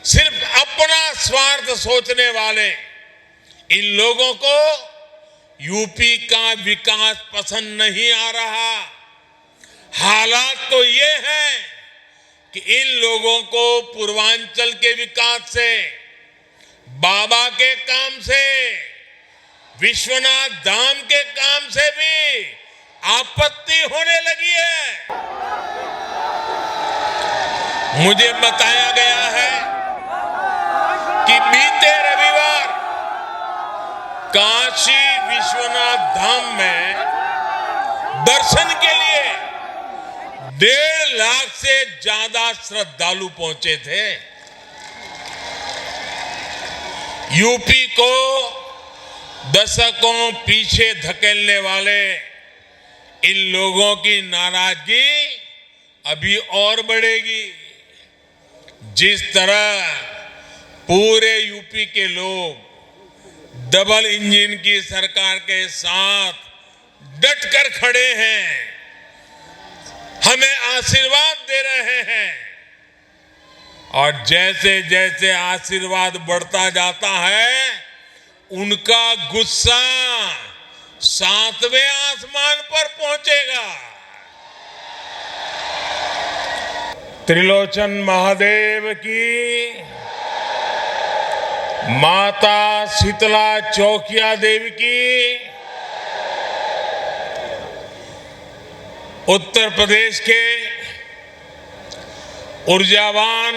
सिर्फ अपना स्वार्थ सोचने वाले इन लोगों को यूपी का विकास पसंद नहीं आ रहा। हालात तो ये हैं कि इन लोगों को पूर्वांचल के विकास से, बाबा के काम से, विश्वनाथ धाम के काम से भी आपत्ति होने लगी है। मुझे बताया गया है कि बीते रविवार काशी विश्वनाथ धाम में दर्शन के लिए 1.5 लाख से ज्यादा श्रद्धालु पहुंचे थे। यूपी को दशकों पीछे धकेलने वाले इन लोगों की नाराजगी अभी और बढ़ेगी। जिस तरह पूरे यूपी के लोग डबल इंजन की सरकार के साथ डटकर खड़े हैं, हमें आशीर्वाद दे रहे हैं, और जैसे जैसे आशीर्वाद बढ़ता जाता है उनका गुस्सा 7वें आसमान पर पहुंचेगा। त्रिलोचन महादेव की, माता शीतला चौकिया देवी की, उत्तर प्रदेश के ऊर्जावान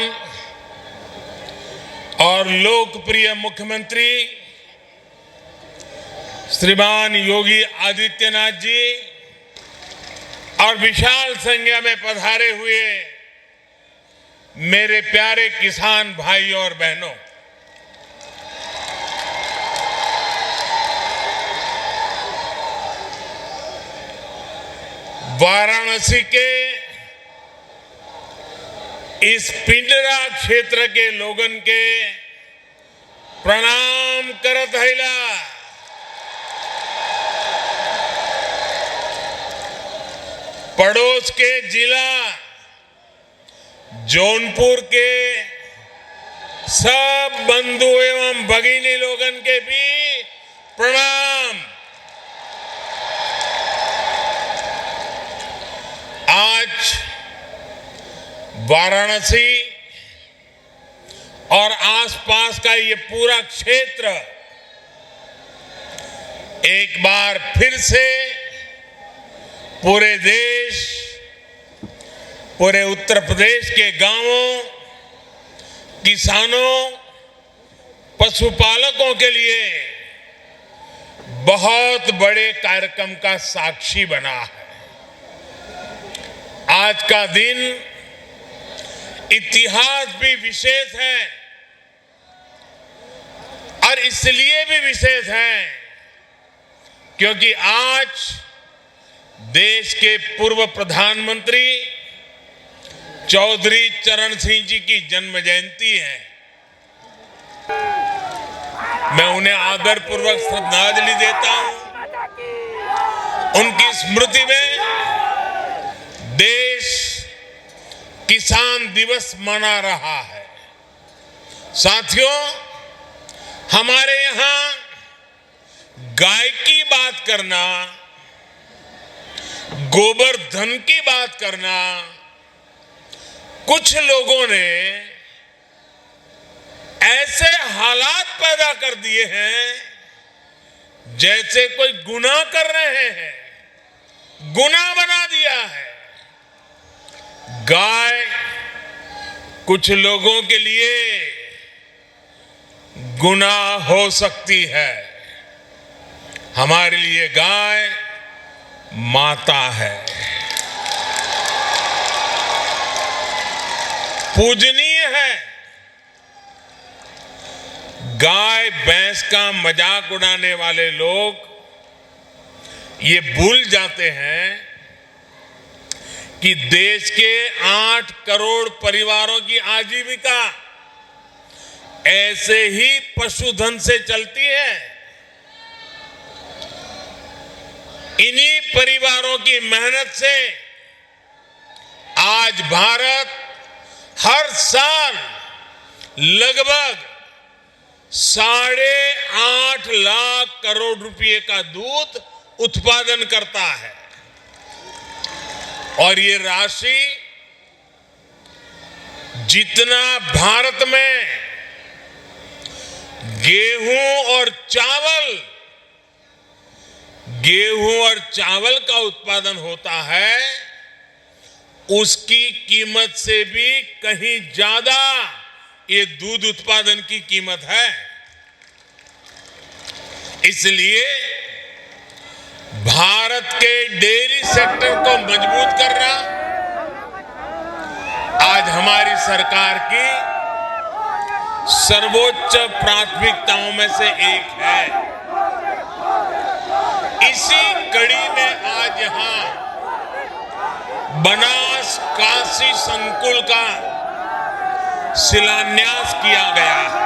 और लोकप्रिय मुख्यमंत्री श्रीमान योगी आदित्यनाथ जी और विशाल संख्या में पधारे हुए मेरे प्यारे किसान भाइयों और बहनों, वाराणसी के इस पिंडरा क्षेत्र के लोगन के प्रणाम करत हैला। पड़ोस के जिला जौनपुर के सब बंधु एवं भगिनी लोगन के भी प्रणाम। आज वाराणसी और आसपास का ये पूरा क्षेत्र एक बार फिर से पूरे देश, पूरे उत्तर प्रदेश के गांवों, किसानों, पशुपालकों के लिए बहुत बड़े कार्यक्रम का साक्षी बना है। आज का दिन इतिहास भी विशेष है और इसलिए भी विशेष है क्योंकि आज देश के पूर्व प्रधानमंत्री चौधरी चरण सिंह जी की जन्म जयंती है। मैं उन्हें आदरपूर्वक श्रद्धांजलि देता हूं। उनकी स्मृति में देश किसान दिवस मना रहा है। साथियों, हमारे यहां गाय की बात करना, गोबर धन की बात करना कुछ लोगों ने ऐसे हालात पैदा कर दिए हैं जैसे कोई गुनाह कर रहे हैं, गुनाह बना दिया है। गाय कुछ लोगों के लिए गुनाह हो सकती है, हमारे लिए गाय माता है, पूजनीय है। गाय भैंस का मजाक उड़ाने वाले लोग ये भूल जाते हैं कि देश के 8 करोड़ परिवारों की आजीविका ऐसे ही पशुधन से चलती है। इन्हीं परिवारों की मेहनत से आज भारत हर साल लगभग 8.5 लाख करोड़ रुपए का दूध उत्पादन करता है और ये राशि जितना भारत में गेहूं और चावल का उत्पादन होता है, उसकी कीमत से भी कहीं ज्यादा ये दूध उत्पादन की कीमत है। इसलिए भारत के डेयरी सेक्टर को मजबूत करना आज हमारी सरकार की सर्वोच्च प्राथमिकताओं में से एक है। इसी कड़ी में आज यहां बनास काशी संकुल का शिलान्यास किया गया है।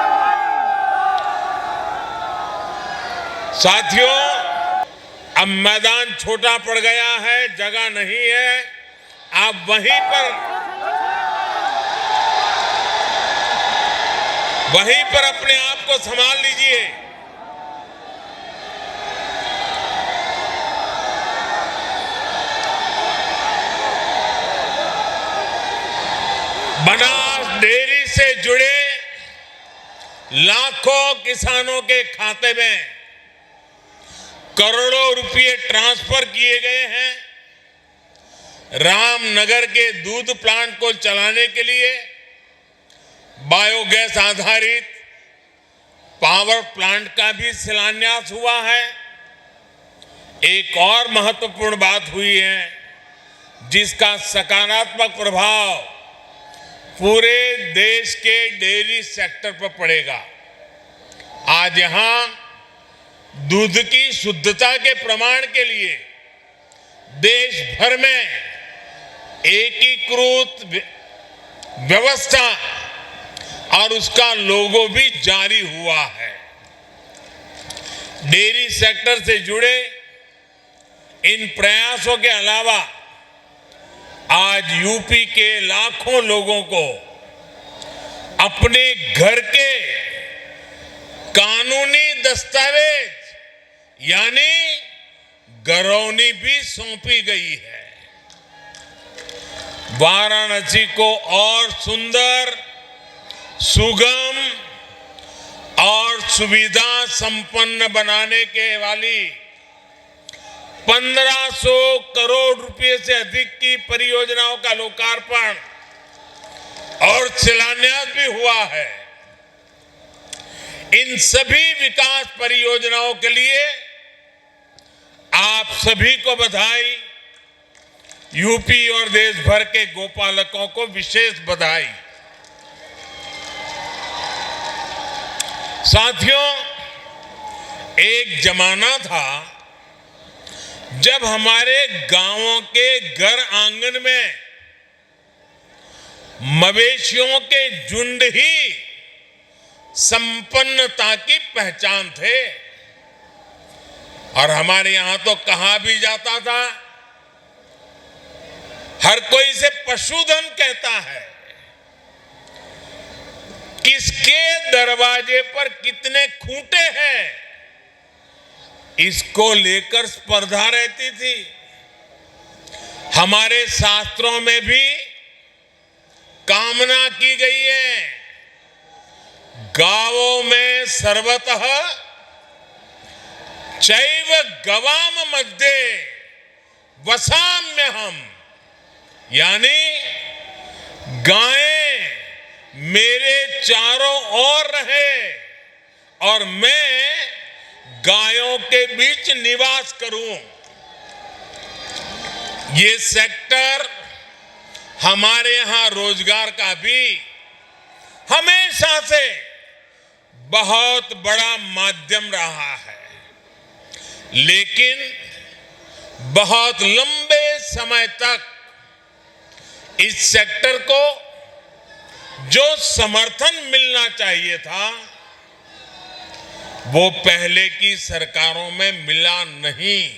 साथियों, अब मैदान छोटा पड़ गया है, जगह नहीं है, आप वहीं पर अपने आप को संभाल लीजिए। बनास डेयरी से जुड़े लाखों किसानों के खाते में करोड़ों रुपए ट्रांसफर किए गए हैं। रामनगर के दूध प्लांट को चलाने के लिए बायोगैस आधारित पावर प्लांट का भी शिलान्यास हुआ है। एक और महत्वपूर्ण बात हुई है जिसका सकारात्मक प्रभाव पूरे देश के डेयरी सेक्टर पर पड़ेगा। आज यहां दूध की शुद्धता के प्रमाण के लिए देश भर में एकीकृत व्यवस्था और उसका लोगो भी जारी हुआ है। डेयरी सेक्टर से जुड़े इन प्रयासों के अलावा आज यूपी के लाखों लोगों को अपने घर के कानूनी दस्तावेज यानी गरौनी भी सौंपी गई है। वाराणसी को और सुंदर, सुगम और सुविधा संपन्न बनाने के वाली 1500 करोड़ रुपए से अधिक की परियोजनाओं का लोकार्पण और शिलान्यास भी हुआ है। इन सभी विकास परियोजनाओं के लिए आप सभी को बधाई। यूपी और देश भर के गोपालकों को विशेष बधाई। साथियों, एक जमाना था जब हमारे गांवों के घर आंगन में मवेशियों के झुंड ही संपन्नता की पहचान थे और हमारे यहां तो कहा भी जाता था, हर कोई इसे पशुधन कहता है। किसके दरवाजे पर कितने खूंटे हैं, इसको लेकर स्पर्धा रहती थी। हमारे शास्त्रों में भी कामना की गई है, गावों में सर्वतः चैव गवाम मध्ये वसाम्यहम्, यानी गायें मेरे चारों ओर रहे और मैं गायों के बीच निवास करूं। ये सेक्टर हमारे यहां रोजगार का भी हमेशा से बहुत बड़ा माध्यम रहा है, लेकिन बहुत लंबे समय तक इस सेक्टर को जो समर्थन मिलना चाहिए था वो पहले की सरकारों में मिला नहीं।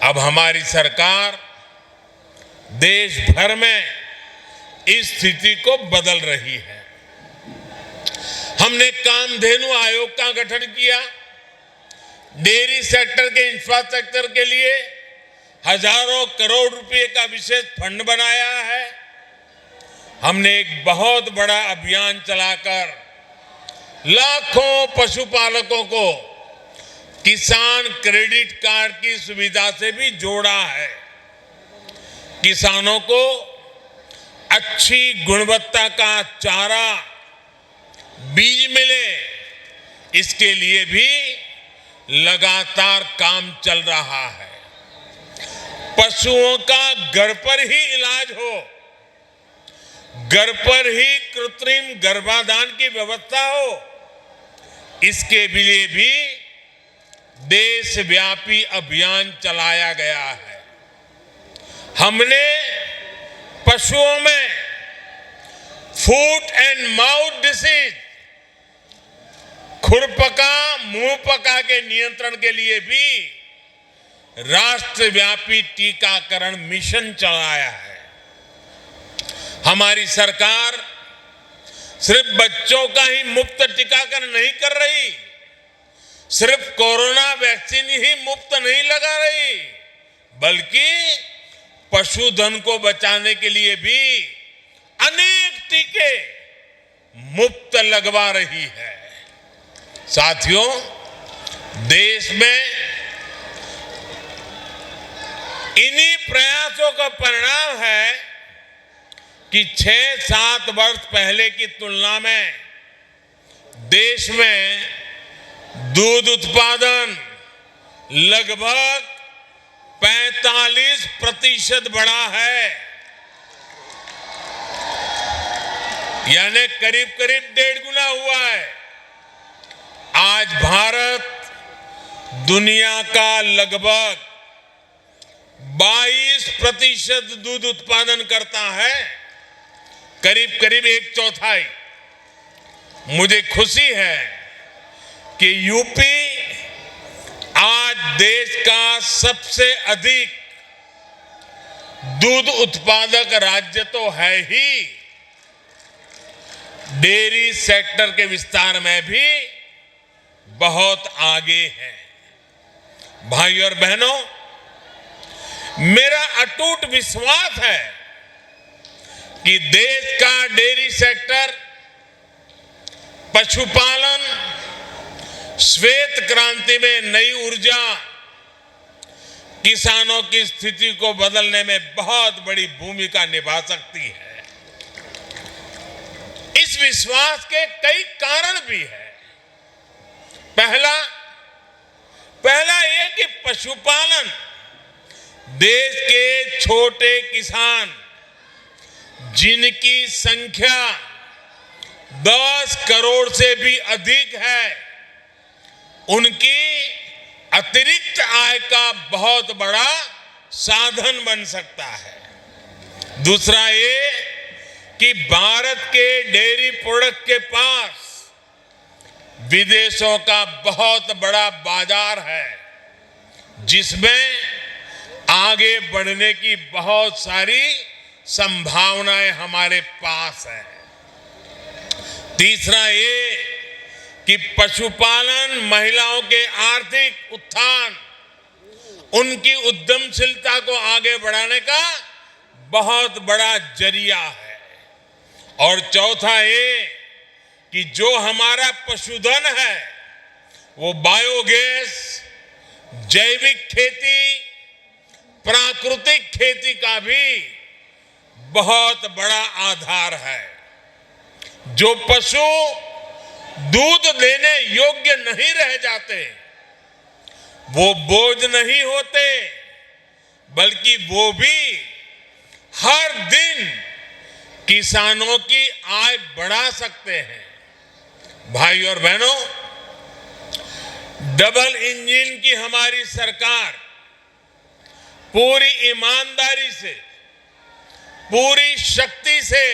अब हमारी सरकार देश भर में इस स्थिति को बदल रही है। हमने कामधेनु आयोग का गठन किया। डेयरी सेक्टर के इंफ्रास्ट्रक्चर के लिए हजारों करोड़ रुपए का विशेष फंड बनाया है। हमने एक बहुत बड़ा अभियान चलाकर लाखों पशुपालकों को किसान क्रेडिट कार्ड की सुविधा से भी जोड़ा है। किसानों को अच्छी गुणवत्ता का चारा, बीज मिले, इसके लिए भी लगातार काम चल रहा है। पशुओं का घर पर ही इलाज हो, घर पर ही कृत्रिम गर्भाधान की व्यवस्था हो, इसके लिए भी देशव्यापी अभियान चलाया गया है। हमने पशुओं में फूट एंड माउथ डिसीज, खुरपका मुंहपका के नियंत्रण के लिए भी राष्ट्रव्यापी टीकाकरण मिशन चलाया है। हमारी सरकार सिर्फ बच्चों का ही मुफ्त टीकाकरण नहीं कर रही, सिर्फ कोरोना वैक्सीन ही मुफ्त नहीं लगा रही, बल्कि पशुधन को बचाने के लिए भी अनेक टीके मुफ्त लगवा रही है। साथियों, देश में इन्हीं प्रयासों का परिणाम है कि 6-7 वर्ष पहले की तुलना में देश में दूध उत्पादन लगभग 45% बढ़ा है, यानी करीब करीब 1.5 गुना हुआ है। आज भारत दुनिया का लगभग 22% दूध उत्पादन करता है, करीब करीब 1/4। मुझे खुशी है कि यूपी आज देश का सबसे अधिक दूध उत्पादक राज्य तो है ही, डेयरी सेक्टर के विस्तार में भी बहुत आगे है। भाई और बहनों, मेरा अटूट विश्वास है कि देश का डेयरी सेक्टर, पशुपालन श्वेत क्रांति में नई ऊर्जा, किसानों की स्थिति को बदलने में बहुत बड़ी भूमिका निभा सकती है। इस विश्वास के कई कारण भी हैं। पहला ये कि पशुपालन देश के छोटे किसान, जिनकी संख्या 10 करोड़ से भी अधिक है, उनकी अतिरिक्त आय का बहुत बड़ा साधन बन सकता है। दूसरा ये कि भारत के डेयरी प्रोडक्ट के पास विदेशों का बहुत बड़ा बाजार है, जिसमें आगे बढ़ने की बहुत सारी संभावनाएं हमारे पास हैं। तीसरा ये कि पशुपालन महिलाओं के आर्थिक उत्थान, उनकी उद्यमशीलता को आगे बढ़ाने का बहुत बड़ा जरिया है। और चौथा ये कि जो हमारा पशुधन है वो बायोगैस, जैविक खेती, प्राकृतिक खेती का भी बहुत बड़ा आधार है। जो पशु दूध देने योग्य नहीं रह जाते, वो बोझ नहीं होते, बल्कि वो भी हर दिन किसानों की आय बढ़ा सकते हैं। भाई और बहनों, डबल इंजन की हमारी सरकार पूरी ईमानदारी से, पूरी शक्ति से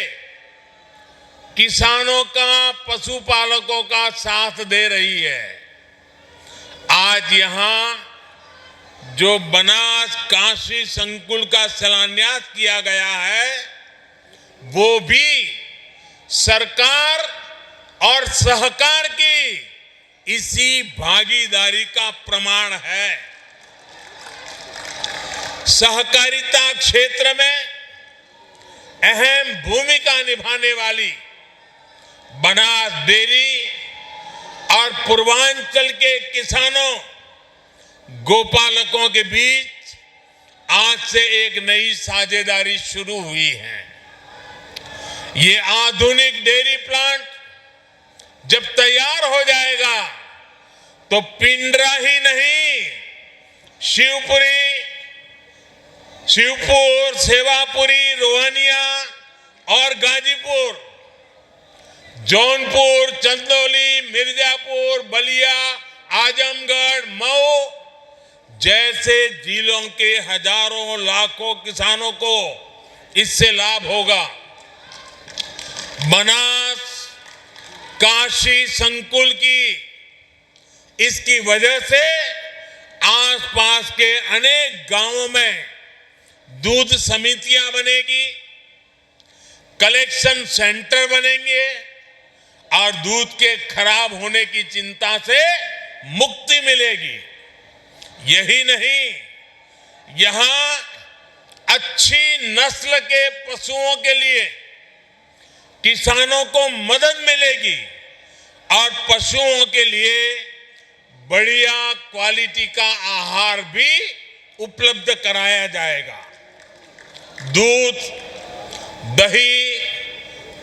किसानों का, पशुपालकों का साथ दे रही है। आज यहां जो बनास काशी संकुल का शिलान्यास किया गया है, वो भी सरकार और सहकार की इसी भागीदारी का प्रमाण है। सहकारिता क्षेत्र में अहम भूमिका निभाने वाली बनास डेयरी और पूर्वांचल के किसानों गोपालकों के बीच आज से एक नई साझेदारी शुरू हुई है। ये आधुनिक डेयरी प्लांट जब तैयार हो जाएगा तो पिंडरा ही नहीं, शिवपुर, सेवापुरी, रोहनिया और गाजीपुर, जौनपुर, चंदौली, मिर्जापुर, बलिया, आजमगढ़, मऊ जैसे जिलों के हजारों लाखों किसानों को इससे लाभ होगा। बनास काशी संकुल की इसकी वजह से आसपास के अनेक गांवों में दूध समितियां बनेगी, कलेक्शन सेंटर बनेंगे और दूध के खराब होने की चिंता से मुक्ति मिलेगी। यही नहीं, यहां अच्छी नस्ल के पशुओं के लिए किसानों को मदद मिलेगी और पशुओं के लिए बढ़िया क्वालिटी का आहार भी उपलब्ध कराया जाएगा। दूध, दही,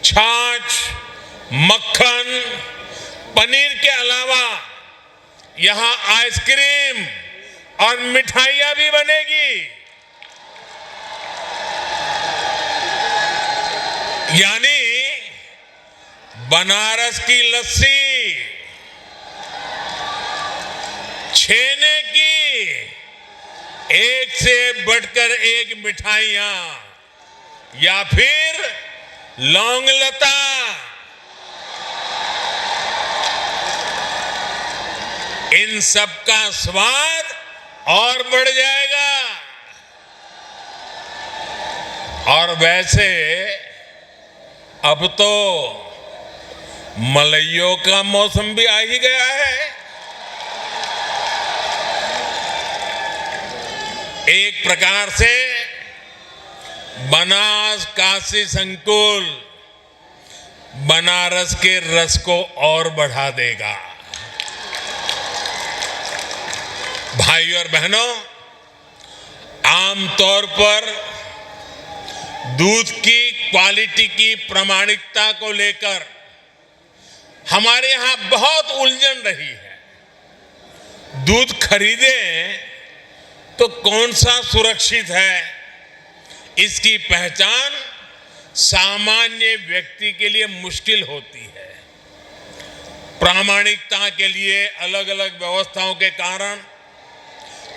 छाछ, मक्खन, पनीर के अलावा यहां आइसक्रीम और मिठाइयां भी बनेगी। यानी बनारस की लस्सी, छेने की एक से बढ़कर एक मिठाइयां या फिर लौंग लता, इन सब का स्वाद और बढ़ जाएगा। और वैसे अब तो मलइयों का मौसम भी आ ही गया है। एक प्रकार से बनास काशी संकुल बनारस के रस को और बढ़ा देगा। भाई और बहनों, आमतौर पर दूध की क्वालिटी की प्रामाणिकता को लेकर हमारे यहां बहुत उलझन रही है। दूध खरीदें तो कौन सा सुरक्षित है, इसकी पहचान सामान्य व्यक्ति के लिए मुश्किल होती है। प्रामाणिकता के लिए अलग अलग व्यवस्थाओं के कारण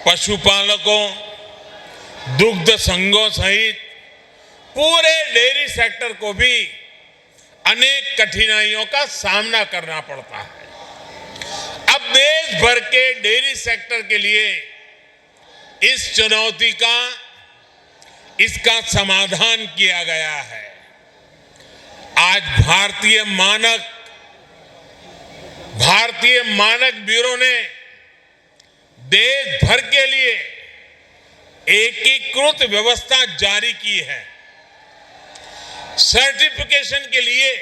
पशुपालकों, दुग्ध संघों सहित पूरे डेयरी सेक्टर को भी अनेक कठिनाइयों का सामना करना पड़ता है। अब देश भर के डेयरी सेक्टर के लिए इस चुनौती का इसका समाधान किया गया है। आज भारतीय मानक ब्यूरो ने देश भर के लिए एकीकृत व्यवस्था जारी की है। सर्टिफिकेशन के लिए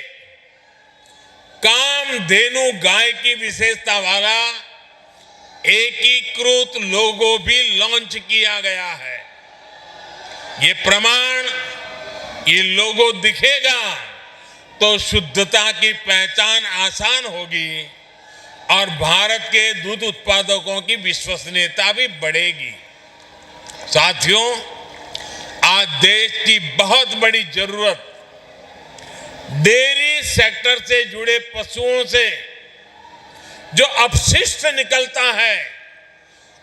कामधेनु गाय की विशेषता वाला एकीकृत लोगो भी लॉन्च किया गया है। ये प्रमाण, ये लोगो दिखेगा तो शुद्धता की पहचान आसान होगी और भारत के दूध उत्पादकों की विश्वसनीयता भी बढ़ेगी। साथियों, आज देश की बहुत बड़ी जरूरत डेयरी सेक्टर से जुड़े पशुओं से जो अपशिष्ट निकलता है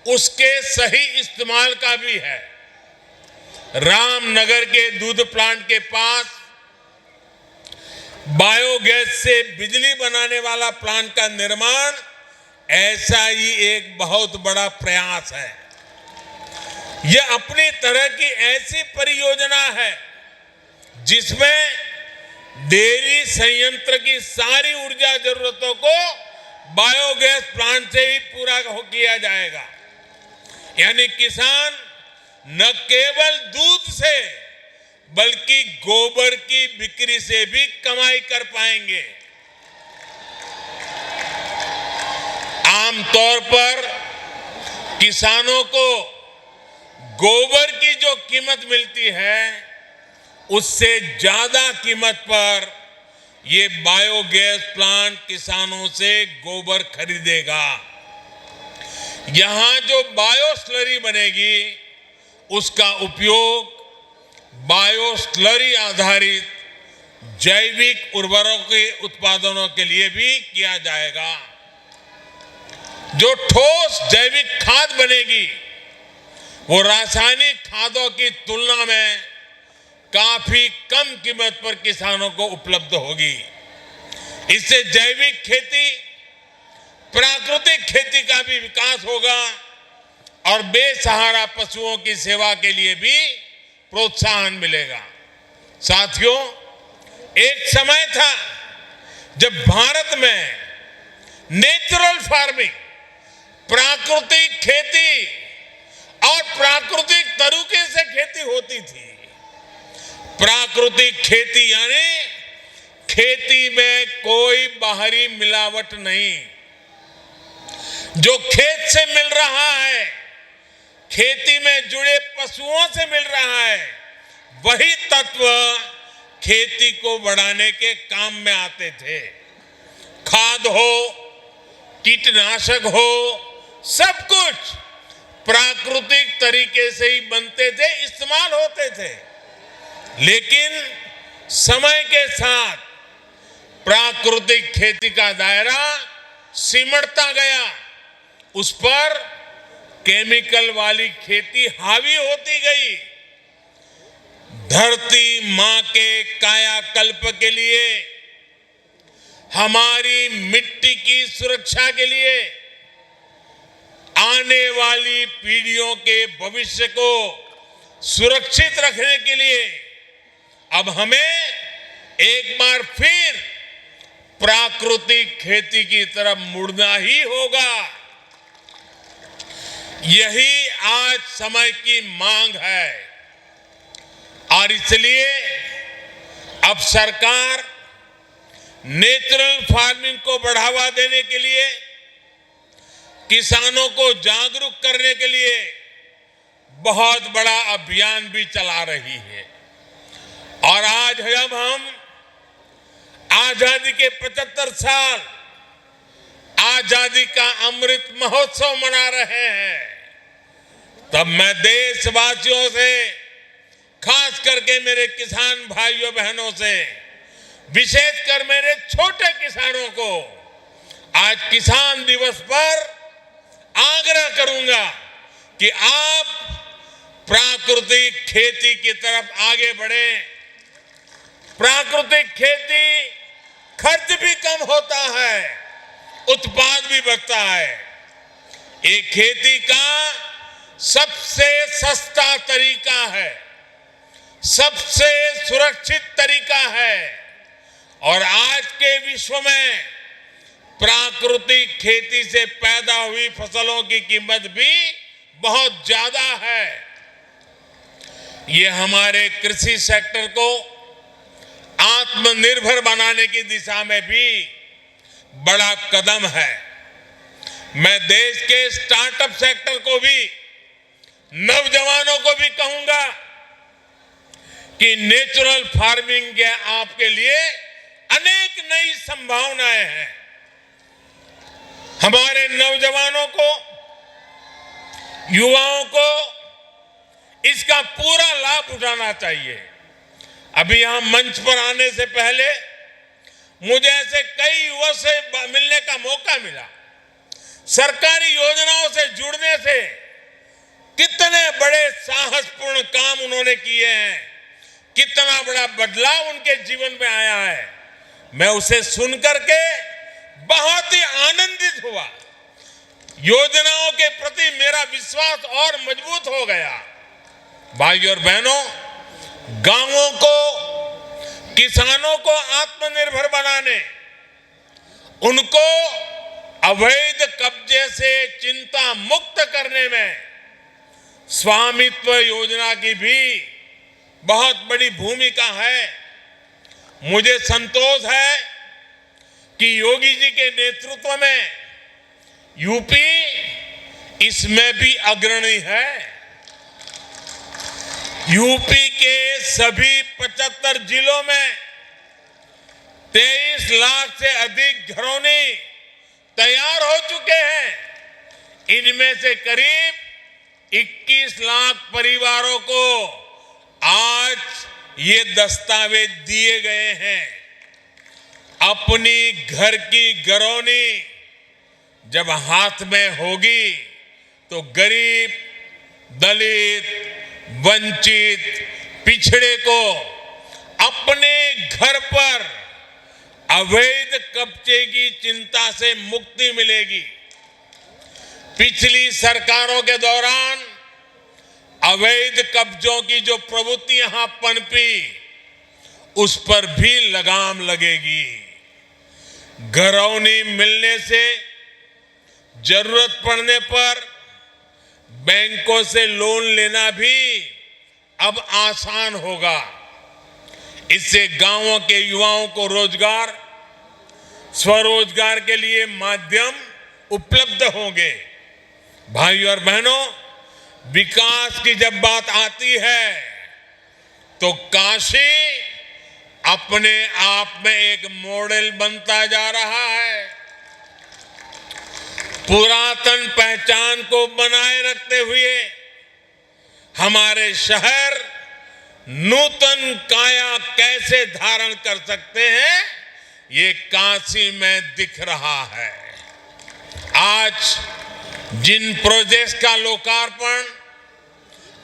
उसके सही इस्तेमाल का भी है। रामनगर के दूध प्लांट के पास बायोगैस से बिजली बनाने वाला प्लांट का निर्माण ऐसा ही एक बहुत बड़ा प्रयास है। यह अपनी तरह की ऐसी परियोजना है जिसमें डेयरी संयंत्र की सारी ऊर्जा जरूरतों को बायोगैस प्लांट से ही पूरा किया जाएगा। यानी किसान न केवल दूध से बल्कि गोबर की बिक्री से भी कमाई कर पाएंगे। आमतौर पर किसानों को गोबर की जो कीमत मिलती है उससे ज्यादा कीमत पर ये बायोगैस प्लांट किसानों से गोबर खरीदेगा। यहां जो बायो स्लरी बनेगी उसका उपयोग बायो स्लरी आधारित जैविक उर्वरकों के उत्पादनों के लिए भी किया जाएगा। जो ठोस जैविक खाद बनेगी वो रासायनिक खादों की तुलना में काफी कम कीमत पर किसानों को उपलब्ध होगी। इससे जैविक खेती, प्राकृतिक खेती का भी विकास होगा और बेसहारा पशुओं की सेवा के लिए भी प्रोत्साहन मिलेगा। साथियों, एक समय था जब भारत में नेचुरल फार्मिंग, प्राकृतिक खेती और प्राकृतिक तरीके से खेती होती थी। प्राकृतिक खेती यानी खेती में कोई बाहरी मिलावट नहीं। जो खेत से मिल रहा है, खेती में जुड़े पशुओं से मिल रहा है, वही तत्व खेती को बढ़ाने के काम में आते थे। खाद हो, कीटनाशक हो, सब कुछ प्राकृतिक तरीके से ही बनते थे, इस्तेमाल होते थे। लेकिन समय के साथ प्राकृतिक खेती का दायरा सिमटता गया, उस पर केमिकल वाली खेती हावी होती गई। धरती मां के कायाकल्प के लिए, हमारी मिट्टी की सुरक्षा के लिए, आने वाली पीढ़ियों के भविष्य को सुरक्षित रखने के लिए अब हमें एक बार फिर प्राकृतिक खेती की तरफ मुड़ना ही होगा। यही आज समय की मांग है और इसलिए अब सरकार नेचुरल फार्मिंग को बढ़ावा देने के लिए, किसानों को जागरूक करने के लिए बहुत बड़ा अभियान भी चला रही है। और आज जब हम आजादी के 75 साल आजादी का अमृत महोत्सव मना रहे हैं, तब मैं देशवासियों से, खास करके मेरे किसान भाइयों बहनों से, विशेषकर मेरे छोटे किसानों को आज किसान दिवस पर आग्रह करूंगा कि आप प्राकृतिक खेती की तरफ आगे बढ़ें। प्राकृतिक खेती खर्च भी कम होता है, उत्पाद भी बढ़ता है। ये खेती का सबसे सस्ता तरीका है, सबसे सुरक्षित तरीका है और आज के विश्व में प्राकृतिक खेती से पैदा हुई फसलों की कीमत भी बहुत ज्यादा है। ये हमारे कृषि सेक्टर को आत्मनिर्भर बनाने की दिशा में भी बड़ा कदम है। मैं देश के स्टार्टअप सेक्टर को भी, नौजवानों को भी कहूंगा कि नेचुरल फार्मिंग के आपके लिए अनेक नई संभावनाएं हैं। हमारे नौजवानों को, युवाओं को इसका पूरा लाभ उठाना चाहिए। अभी यहां मंच पर आने से पहले मुझे ऐसे कई युवाओं से मिलने का मौका मिला। सरकारी योजनाओं से जुड़ने से कितने बड़े साहसपूर्ण काम उन्होंने किए हैं, कितना बड़ा बदलाव उनके जीवन में आया है। मैं उसे सुनकर के बहुत ही आनंदित हुआ। योजनाओं के प्रति मेरा विश्वास और मजबूत हो गया। भाइयों और बहनों, गांवों को किसानों को आत्मनिर्भर बनाने, उनको अवैध कब्जे से चिंता मुक्त करने में स्वामित्व योजना की भी बहुत बड़ी भूमिका है। मुझे संतोष है कि योगी जी के नेतृत्व में यूपी इसमें भी अग्रणी है। यूपी के सभी 75 जिलों में 23 लाख से अधिक घरौनी तैयार हो चुके हैं। इनमें से करीब 21 लाख परिवारों को आज ये दस्तावेज दिए गए हैं। अपनी घर की घरौनी जब हाथ में होगी तो गरीब, दलित, वंचित, पिछड़े को अपने घर पर अवैध कब्जे की चिंता से मुक्ति मिलेगी। पिछली सरकारों के दौरान अवैध कब्जों की जो प्रवृत्ति यहां पनपी, उस पर भी लगाम लगेगी। घरौनी मिलने से जरूरत पड़ने पर बैंकों से लोन लेना भी अब आसान होगा। इससे गांवों के युवाओं को रोजगार, स्वरोजगार के लिए माध्यम उपलब्ध होंगे। भाइयों और बहनों, विकास की जब बात आती है तो काशी अपने आप में एक मॉडल बनता जा रहा है। पुरातन पहचान को बनाए रखते हुए हमारे शहर नूतन काया कैसे धारण कर सकते हैं, ये काशी में दिख रहा है। आज जिन प्रोजेक्ट्स का लोकार्पण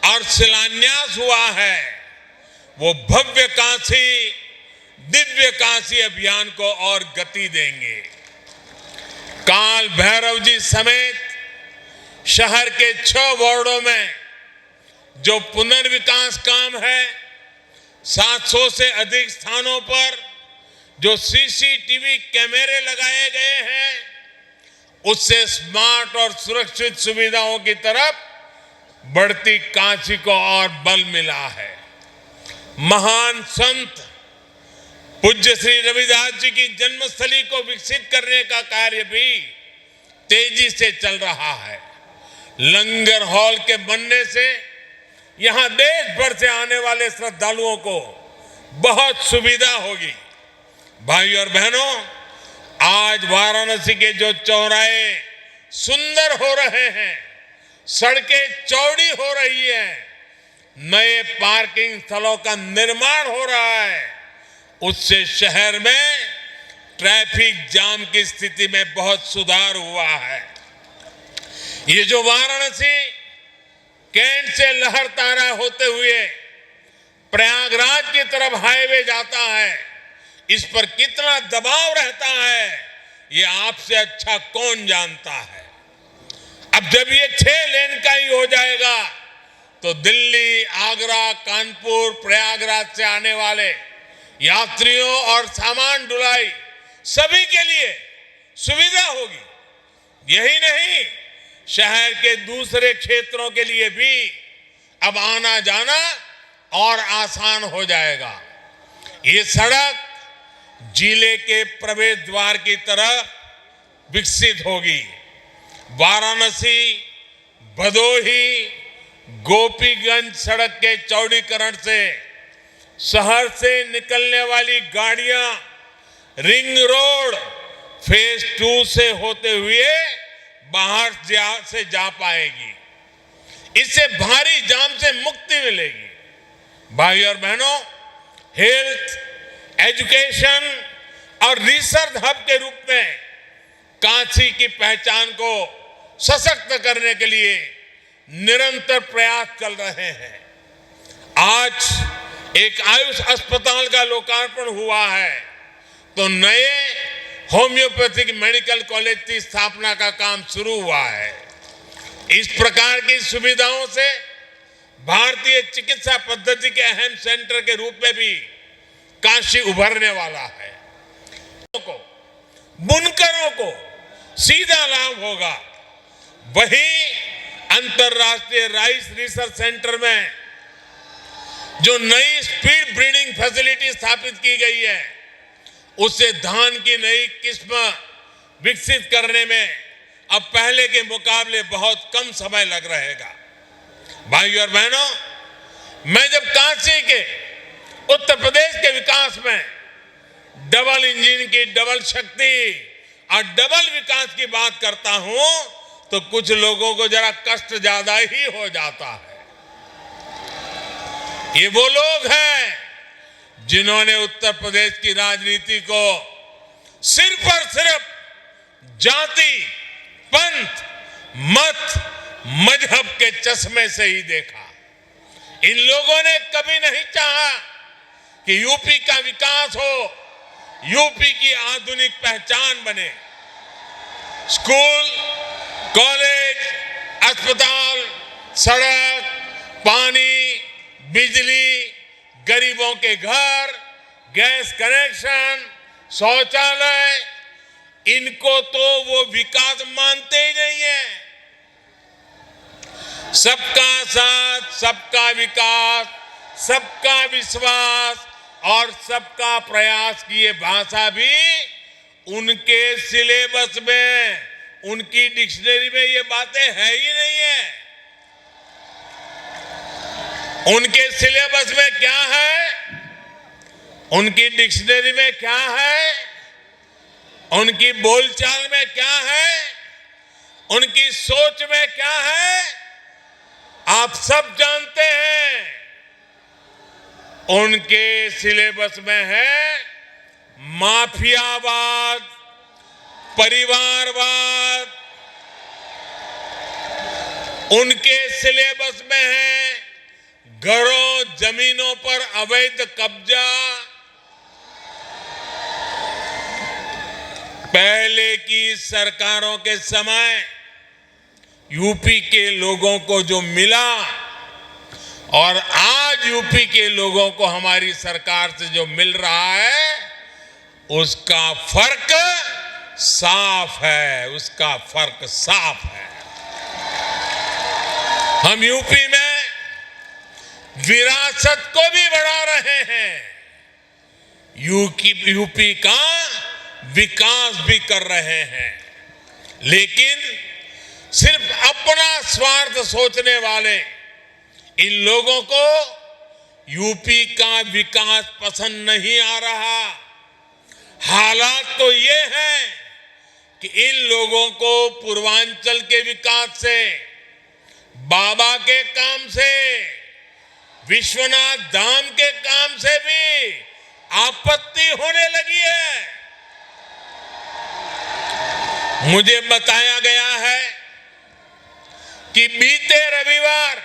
और शिलान्यास हुआ है, वो भव्य काशी, दिव्य काशी अभियान को और गति देंगे। काल भैरव जी समेत शहर के 6 वार्डों में जो पुनर्विकास काम है, 700 से अधिक स्थानों पर जो सीसीटीवी कैमरे लगाए गए हैं, उससे स्मार्ट और सुरक्षित सुविधाओं की तरफ बढ़ती काशी को और बल मिला है। महान संत पूज्य श्री रविदास जी की जन्मस्थली को विकसित करने का कार्य भी तेजी से चल रहा है। लंगर हॉल के बनने से यहां देश भर से आने वाले श्रद्धालुओं को बहुत सुविधा होगी। भाइयों और बहनों, आज वाराणसी के जो चौराहे सुंदर हो रहे हैं, सड़कें चौड़ी हो रही हैं, नए पार्किंग स्थलों का निर्माण हो रहा है, उससे शहर में ट्रैफिक जाम की स्थिति में बहुत सुधार हुआ है। ये जो वाराणसी कैंट से लहरतारा होते हुए प्रयागराज की तरफ हाईवे जाता है, इस पर कितना दबाव रहता है, ये आपसे अच्छा कौन जानता है। अब जब ये 6 लेन का ही हो जाएगा तो दिल्ली, आगरा, कानपुर, प्रयागराज से आने वाले यात्रियों और सामान ढुलाई सभी के लिए सुविधा होगी। यही नहीं, शहर के दूसरे क्षेत्रों के लिए भी अब आना जाना और आसान हो जाएगा। ये सड़क जिले के प्रवेश द्वार की तरह विकसित होगी। वाराणसी, भदोही, गोपीगंज सड़क के चौड़ीकरण से शहर से निकलने वाली गाड़ियां रिंग रोड फेज 2 से होते हुए बाहर से जा पाएगी। इससे भारी जाम से मुक्ति मिलेगी। भाइयों और बहनों, हेल्थ, एजुकेशन और रिसर्च हब के रूप में काशी की पहचान को सशक्त करने के लिए निरंतर प्रयास चल रहे हैं। आज एक आयुष अस्पताल का लोकार्पण हुआ है, तो नए होम्योपैथिक मेडिकल कॉलेज की स्थापना का काम शुरू हुआ है। इस प्रकार की सुविधाओं से भारतीय चिकित्सा पद्धति के अहम सेंटर के रूप में भी काशी उभरने वाला है। बुनकरों को सीधा लाभ होगा। वहीं अंतर्राष्ट्रीय राइस रिसर्च सेंटर में जो नई स्पीड ब्रीडिंग फैसिलिटी स्थापित की गई है, उससे धान की नई किस्म विकसित करने में अब पहले के मुकाबले बहुत कम समय लग रहेगा। भाइयों और बहनों, मैं जब काशी के उत्तर प्रदेश के विकास में डबल इंजन की डबल शक्ति और डबल विकास की बात करता हूं तो कुछ लोगों को जरा कष्ट ज्यादा ही हो जाता है। ये वो लोग हैं जिन्होंने उत्तर प्रदेश की राजनीति को सिर्फ और सिर्फ जाति, पंथ, मत, मजहब के चश्मे से ही देखा। इन लोगों ने कभी नहीं चाहा कि यूपी का विकास हो, यूपी की आधुनिक पहचान बने। स्कूल, कॉलेज, अस्पताल, सड़क, पानी, बिजली, गरीबों के घर, गैस कनेक्शन, शौचालय, इनको तो वो विकास मानते ही नहीं है। सबका साथ, सबका विकास, सबका विश्वास और सबका प्रयास की ये भाषा भी उनके सिलेबस में, उनकी डिक्शनरी में ये बातें है ही नहीं है। उनके सिलेबस में क्या है, उनकी डिक्शनरी में क्या है, उनकी बोलचाल में क्या है, उनकी सोच में क्या है, आप सब जानते हैं। उनके सिलेबस में है माफियावाद, परिवारवाद। उनके सिलेबस में है घरों, जमीनों पर अवैध कब्जा। पहले की सरकारों के समय यूपी के लोगों को जो मिला और आज यूपी के लोगों को हमारी सरकार से जो मिल रहा है, उसका फर्क साफ है, उसका फर्क साफ है। हम यूपी में विरासत को भी बढ़ा रहे हैं, यूपी का विकास भी कर रहे हैं। लेकिन सिर्फ अपना स्वार्थ सोचने वाले इन लोगों को यूपी का विकास पसंद नहीं आ रहा। हालात तो ये हैं कि इन लोगों को पूर्वांचल के विकास से, बाबा के काम से, विश्वनाथ धाम के काम से भी आपत्ति होने लगी है। मुझे बताया गया है कि बीते रविवार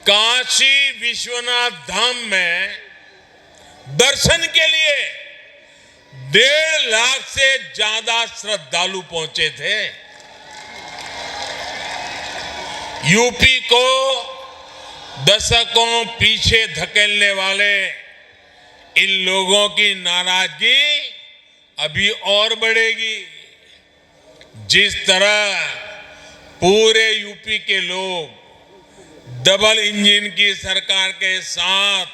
काशी विश्वनाथ धाम में दर्शन के लिए 1.5 लाख से ज्यादा श्रद्धालु पहुंचे थे। यूपी को दशकों पीछे धकेलने वाले इन लोगों की नाराजगी अभी और बढ़ेगी। जिस तरह पूरे यूपी के लोग डबल इंजन की सरकार के साथ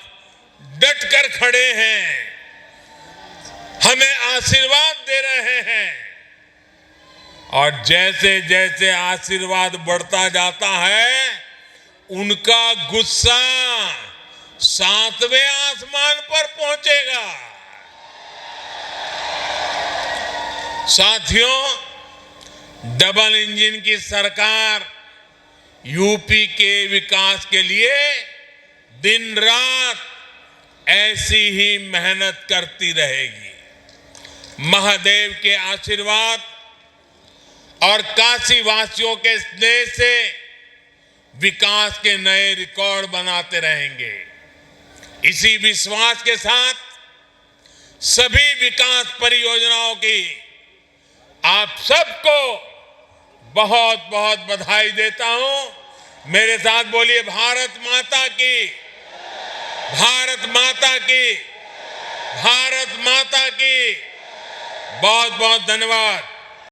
डटकर खड़े हैं, हमें आशीर्वाद दे रहे हैं, और जैसे जैसे आशीर्वाद बढ़ता जाता है, उनका गुस्सा 7वें आसमान पर पहुंचेगा। साथियों, डबल इंजन की सरकार यूपी के विकास के लिए दिन रात ऐसी ही मेहनत करती रहेगी। महादेव के आशीर्वाद और काशी वासियों के स्नेह से विकास के नए रिकॉर्ड बनाते रहेंगे। इसी विश्वास के साथ सभी विकास परियोजनाओं की आप सबको बहुत बहुत बधाई देता हूं। मेरे साथ बोलिए, भारत माता की, भारत माता की। भारत माता की बहुत बहुत धन्यवाद।